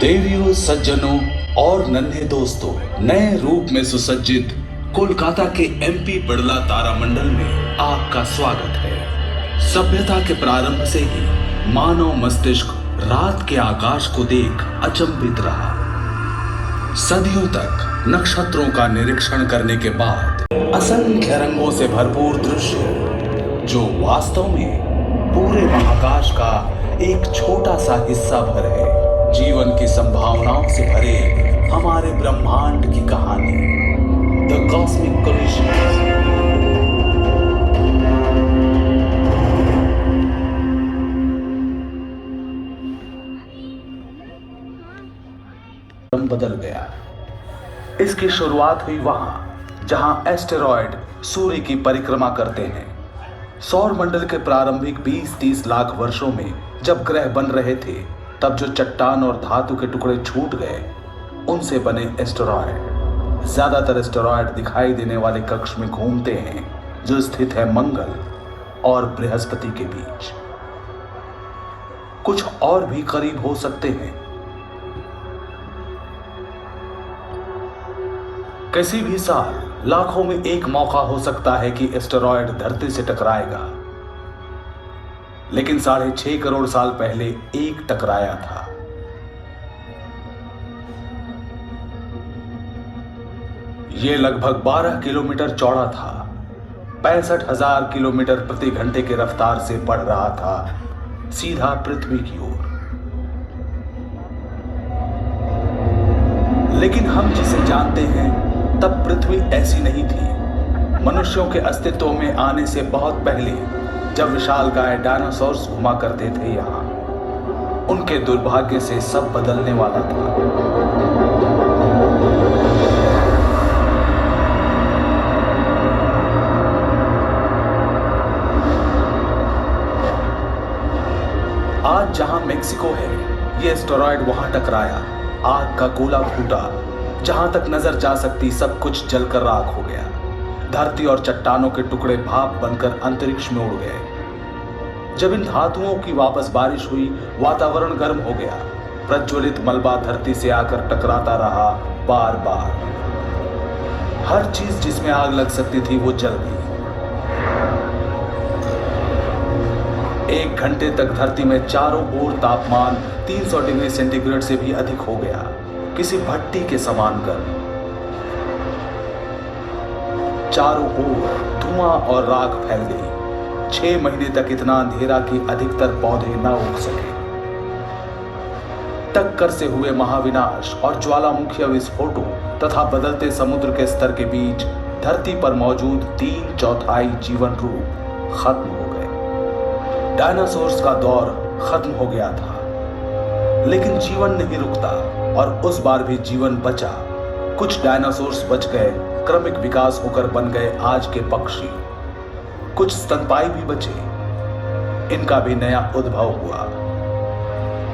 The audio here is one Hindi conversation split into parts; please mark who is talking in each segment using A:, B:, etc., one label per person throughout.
A: देवियों, सज्जनों और नन्हे दोस्तों, नए रूप में सुसज्जित कोलकाता के एमपी बिड़ला तारामंडल में आपका स्वागत है। सभ्यता के प्रारंभ से ही मानव मस्तिष्क रात के आकाश को देख अचंभित रहा। सदियों तक नक्षत्रों का निरीक्षण करने के बाद असंख्य रंगों से भरपूर दृश्य, जो वास्तव में पूरे महाकाश का एक छोटा सा हिस्सा भर है, जीवन की संभावनाओं से भरे हमारे ब्रह्मांड की कहानी, द कॉस्मिक कोलिशन। बदल गया। इसकी शुरुआत हुई वहां जहां एस्टेरॉयड सूर्य की परिक्रमा करते हैं। सौर मंडल के प्रारंभिक 20-30 लाख वर्षों में जब ग्रह बन रहे थे, तब जो चट्टान और धातु के टुकड़े छूट गए, उनसे बने एस्टेरॉयड। ज्यादातर एस्टेरॉयड दिखाई देने वाले कक्ष में घूमते हैं, जो स्थित है मंगल और बृहस्पति के बीच। कुछ और भी करीब हो सकते हैं। किसी भी साल लाखों में एक मौका हो सकता है कि एस्टेरॉयड धरती से टकराएगा, लेकिन 6.5 करोड़ साल पहले एक टकराया था। यह लगभग 12 किलोमीटर चौड़ा था, 65,000 किलोमीटर प्रति घंटे की रफ्तार से बढ़ रहा था सीधा पृथ्वी की ओर। लेकिन हम जिसे जानते हैं, तब पृथ्वी ऐसी नहीं थी। मनुष्यों के अस्तित्व में आने से बहुत पहले, जब विशालकाय डायनासोर्स घुमा करते थे यहां, उनके दुर्भाग्य से सब बदलने वाला था। आज जहां मेक्सिको है, यह एस्टेरॉयड वहां टकराया। आग का गोला फूटा। जहां तक नजर जा सकती सब कुछ जलकर राख हो गया। धरती और चट्टानों के टुकड़े भाप बनकर अंतरिक्ष में उड़ गए। जब इन धातुओं की वापस बारिश हुई, वातावरण गर्म हो गया। प्रज्वलित मलबा धरती से आकर टकराता रहा बार बार। हर चीज जिसमें आग लग सकती थी वो जल गई। 1 घंटे तक धरती में चारों ओर तापमान 300 डिग्री सेंटीग्रेड से भी अधिक हो गया, किसी भट्टी के समान गर्म। चारों ओर धुआं और राख फैल गई। 6 महीने तक इतना अंधेरा कि अधिकतर पौधे न उग सके। टक्कर से हुए महाविनाश और ज्वालामुखी विस्फोटों तथा बदलते समुद्र के स्तर के बीच धरती पर मौजूद 3/4 जीवन रूप खत्म हो गए। डायनासोर्स का दौर खत्म हो गया था, लेकिन जीवन नहीं रुकता और उस बार भी जीवन बचा। कुछ डायनासोर्स बच गए, क्रमिक विकास होकर बन गए आज के पक्षी। कुछ स्तनपायी भी बचे, इनका भी नया उद्भव हुआ।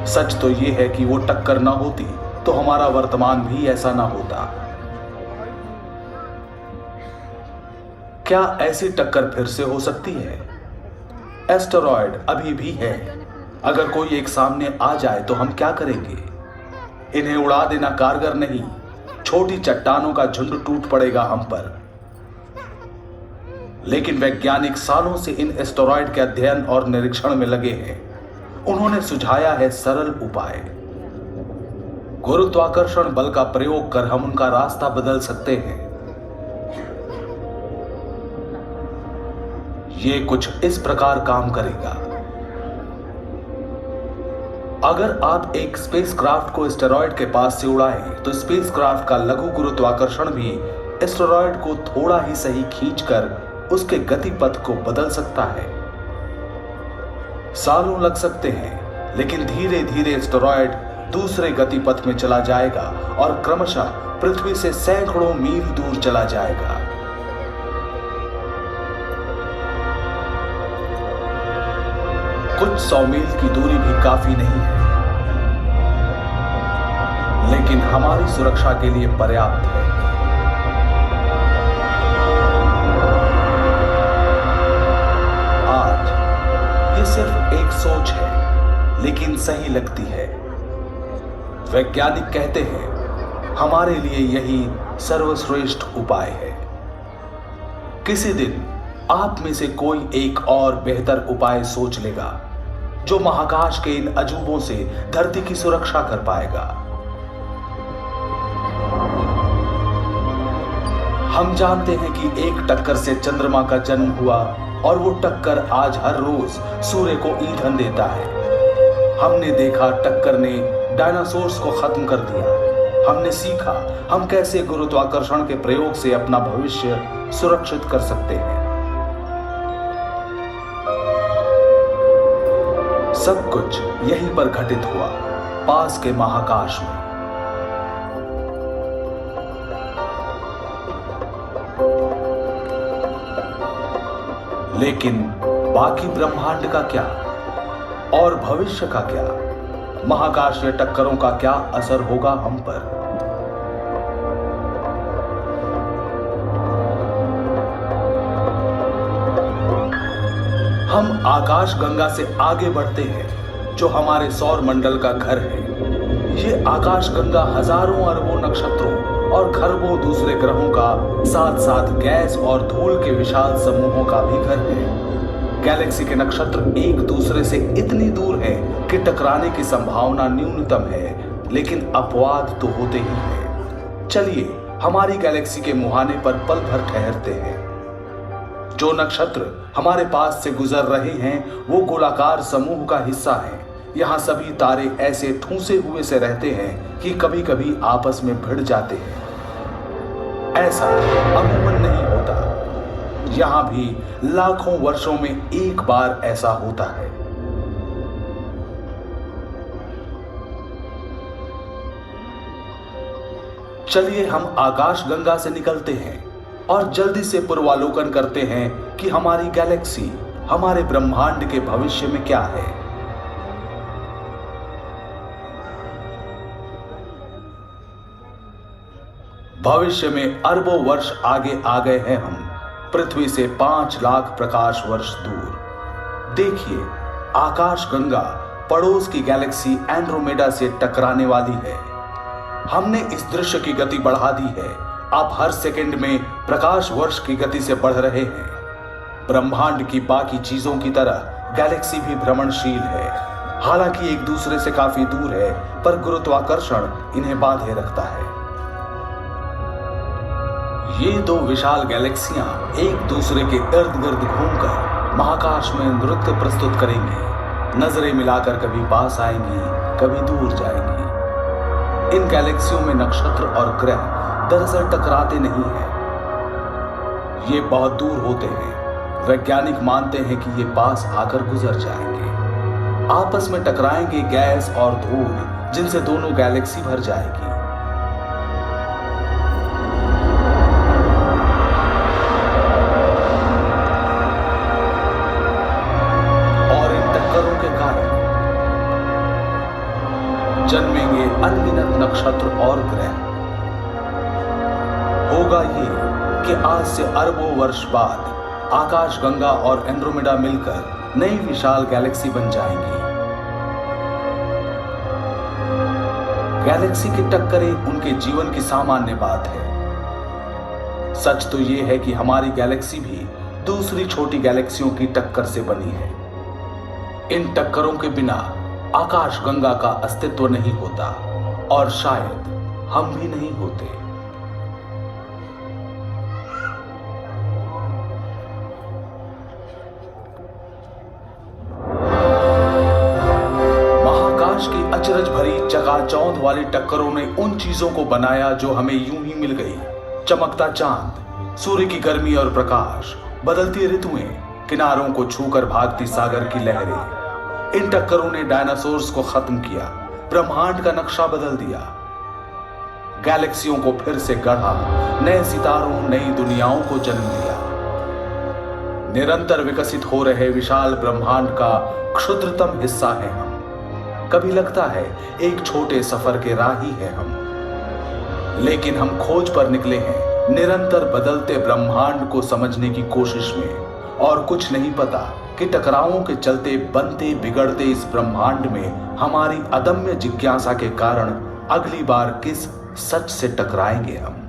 A: सच तो यह है कि वो टक्कर ना होती तो हमारा वर्तमान भी ऐसा ना होता। क्या ऐसी टक्कर फिर से हो सकती है? एस्टेरॉयड अभी भी है। अगर कोई एक सामने आ जाए तो हम क्या करेंगे? इन्हें उड़ा देना कारगर नहीं। छोटी चट्टानों का झुंड टूट पड़ेगा हम पर। लेकिन वैज्ञानिक सालों से इन एस्टेरॉयड के अध्ययन और निरीक्षण में लगे हैं। उन्होंने सुझाया है सरल उपाय। गुरुत्वाकर्षण बल का प्रयोग कर हम उनका रास्ता बदल सकते हैं। यह कुछ इस प्रकार काम करेगा। अगर आप एक स्पेसक्राफ्ट को एस्टेरॉयड के पास से उड़ाएं, तो स्पेसक्राफ्ट का लघु गुरुत्वाकर्षण भी एस्टेरॉयड को थोड़ा ही सही खींचकर उसके गतिपथ को बदल सकता है। सालों लग सकते हैं, लेकिन धीरे धीरे एस्टेरॉयड दूसरे गतिपथ में चला जाएगा और क्रमशः पृथ्वी से सैकड़ों मील दूर चला जाएगा। कुछ 100 मील की दूरी भी काफी नहीं है, लेकिन हमारी सुरक्षा के लिए पर्याप्त है। आज ये सिर्फ एक सोच है, लेकिन सही लगती है। वैज्ञानिक कहते हैं हमारे लिए यही सर्वश्रेष्ठ उपाय है। किसी दिन आप में से कोई एक और बेहतर उपाय सोच लेगा जो महाकाश के इन अजूबों से धरती की सुरक्षा कर पाएगा। हम जानते हैं कि एक टक्कर से चंद्रमा का जन्म हुआ और वो टक्कर आज हर रोज सूर्य को ईंधन देता है। हमने देखा टक्कर ने डायनासोर्स को खत्म कर दिया। हमने सीखा हम कैसे गुरुत्वाकर्षण के प्रयोग से अपना भविष्य सुरक्षित कर सकते हैं। सब कुछ यहीं पर घटित हुआ, पास के महाकाश में। लेकिन बाकी ब्रह्मांड का क्या और भविष्य का क्या? महाकाशीय टक्करों का क्या असर होगा हम पर? हम आकाश गंगा से आगे बढ़ते हैं जो हमारे सौर मंडल का घर है। ये आकाश गंगा हजारों अरबों नक्षत्रों और खरबों दूसरे ग्रहों का साथ साथ गैस और धूल के विशाल समूहों का भी घर है। गैलेक्सी के नक्षत्र एक दूसरे से इतनी दूर हैं कि टकराने की संभावना न्यूनतम है, लेकिन अपवाद तो होते ही हैं। चलिए हमारी गैलेक्सी के मुहाने पर पल भर ठहरते हैं। जो नक्षत्र हमारे पास से गुजर रहे हैं वो गोलाकार समूह का हिस्सा है। यहाँ सभी तारे ऐसे ठूंसे हुए से रहते हैं कि कभी कभी आपस में भिड़ जाते हैं। ऐसा अमूमन नहीं होता। यहाँ भी लाखों वर्षों में एक बार ऐसा होता है। चलिए हम आकाश गंगा से निकलते हैं और जल्दी से पूर्वालोकन करते हैं कि हमारी गैलेक्सी, हमारे ब्रह्मांड के भविष्य में क्या है। भविष्य में अरबों वर्ष आगे आ गए हैं हम, पृथ्वी से 5 लाख प्रकाश वर्ष दूर। देखिए आकाश गंगा पड़ोस की गैलेक्सी एंड्रोमेडा से टकराने वाली है। हमने इस दृश्य की गति बढ़ा दी है। आप हर सेकंड में प्रकाश वर्ष की गति से बढ़ रहे हैं। ब्रह्मांड की बाकी चीजों की तरह गैलेक्सी भी भ्रमणशील है। हालांकि एक दूसरे से काफी दूर है, पर गुरुत्वाकर्षण इन्हें बांधे रखता है। ये दो विशाल गैलेक्सियां एक दूसरे के इर्द गिर्द घूमकर महाकाश में नृत्य प्रस्तुत करेंगी। नजरें मिलाकर कभी पास आएंगी, कभी दूर जाएंगी। इन गैलेक्सियों में नक्षत्र और ग्रह दरअसल टकराते नहीं हैं, ये बहुत दूर होते हैं। वैज्ञानिक मानते हैं कि ये पास आकर गुजर जाएंगे। आपस में टकराएंगे गैस और धूल, जिनसे दोनों गैलेक्सी भर जाएगी। और इन टक्करों के कारण जन्मेंगे अनगिनत नक्षत्र और ग्रह। होगा ये कि आज से अरबों वर्ष बाद आकाश गंगा और एंड्रोमेडा मिलकर नई विशाल गैलेक्सी बन जाएंगी। गैलेक्सी की टक्करें उनके जीवन की सामान्य बात है। सच तो यह है कि हमारी गैलेक्सी भी दूसरी छोटी गैलेक्सियों की टक्कर से बनी है। इन टक्करों के बिना आकाश गंगा का अस्तित्व नहीं होता और शायद हम भी नहीं होते। अचरज भरी चकाचौंध वाली टक्करों ने उन चीजों को बनाया जो हमें यूं ही मिल गई। चमकता चांद, सूर्य की गर्मी और प्रकाश, बदलती ऋतुएं, किनारों को छूकर भागती सागर की लहरें। इन टक्करों ने डायनासोर्स को खत्म किया, ब्रह्मांड का नक्शा बदल दिया, गैलेक्सियों को फिर से गढ़ा, नए सितारों, नई दुनियाओं को जन्म दिया। निरंतर विकसित हो रहे विशाल ब्रह्मांड का क्षुद्रतम हिस्सा है हम। कभी लगता है एक छोटे सफर के राही हैं हम, लेकिन हम खोज पर निकले हैं निरंतर बदलते ब्रह्मांड को समझने की कोशिश में। और कुछ नहीं पता कि टकरावों के चलते बनते बिगड़ते इस ब्रह्मांड में हमारी अदम्य जिज्ञासा के कारण अगली बार किस सच से टकराएंगे हम।